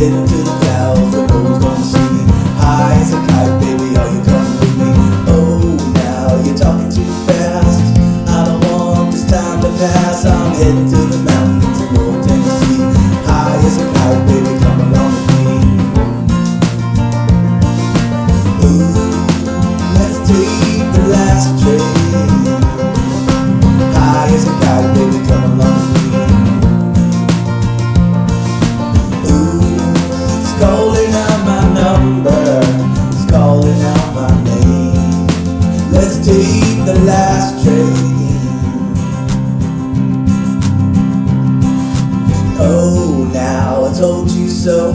heading to the clouds, but no one's gonna see me. High as a kite, baby, are you coming with me? Oh, now you're talking too fast. I don't want this time to pass. I'm heading to the mountains in North Tennessee. High as a kite, baby, come along with me. Ooh, let's take the last train. High as a kite, baby, come along with me. Ooh, it's calling out my number, it's calling out my name. Let's take the last train. Oh, now I told you so.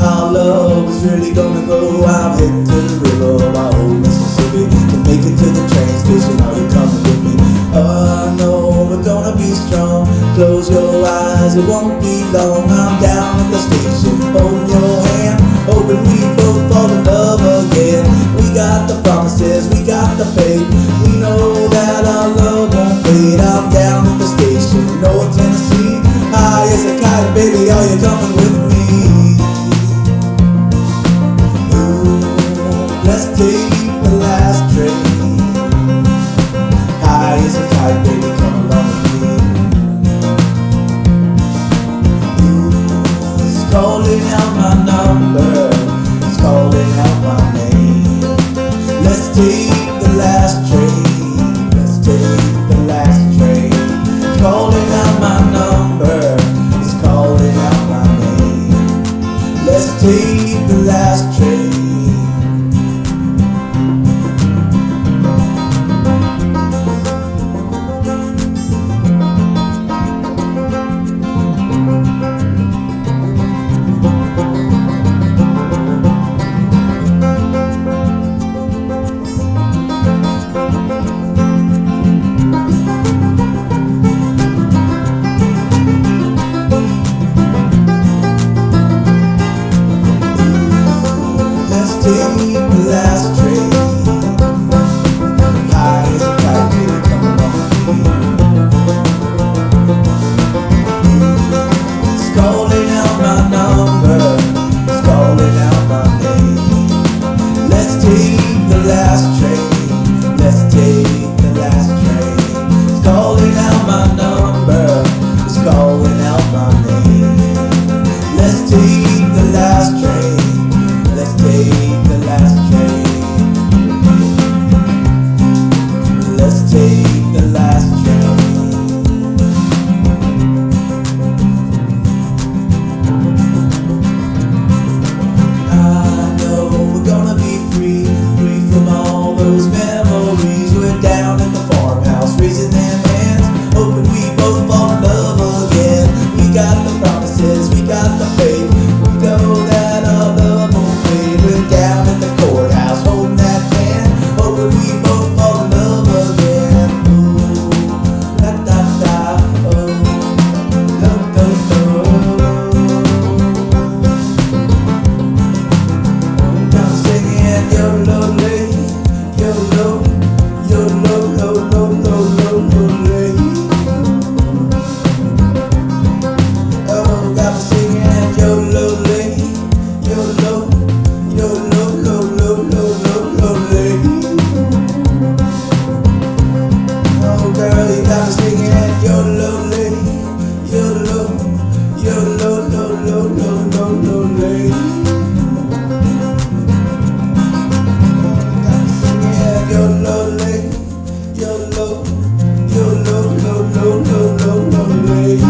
Our love is really gonna grow. I'm heading to the river, my old Mississippi, to make it to the train station. Are you coming with me? No, we're gonna be strong. Close your eyes, it won't be long. I'm down at the station, holding your hand, hoping we both fall in love again. We got the promises, we got the faith. We know that our love won't fade. I'm down at the station in North Tennessee. High as a kite, baby, are you coming with me? Ooh, let's take the last train. High as a kite, baby, come along with me. Ooh, it's calling out my number, it's calling out my name. Let's take the last train, let's take the last train. It's calling out my number, it's calling out my name. Let's take the last train. Take the last train. High as a kite, baby, come along with me. It's calling out my number, it's calling out my name. Let's take the last train, let's take the last train. It's calling out my number, it's calling out my name. Let's take the last train, let's take the last train. Let's take the last train. I know we're gonna be free, free from all those memories. We're down at the farmhouse, raising them hands, hoping we both fall in love again. We got the promises, we got the faith. We know that our love won't fade. We're down at the courthouse, holding that can, hoping we both fall in love again. Ooh, da da da, oh, do do do. I'm singing YOLO, YOLO, YOLO, YOLO, YOLO, YOLO. Oh, got me singing YOLO, YOLO, YOLO, YOLO, YOLO, YOLO. Oh, girl, you got me singing YOLO, YOLO, YOLO, YOLO, YOLO, YOLO. Got me singing YOLO, YOLO, YOLO, YOLO, YOLO, YOLO.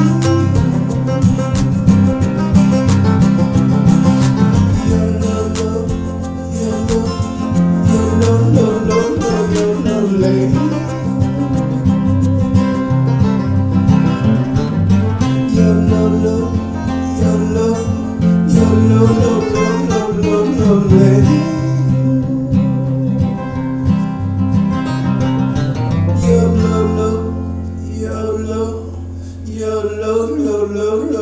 YOLO, YOLO, YOLO, YOLO, YOLO.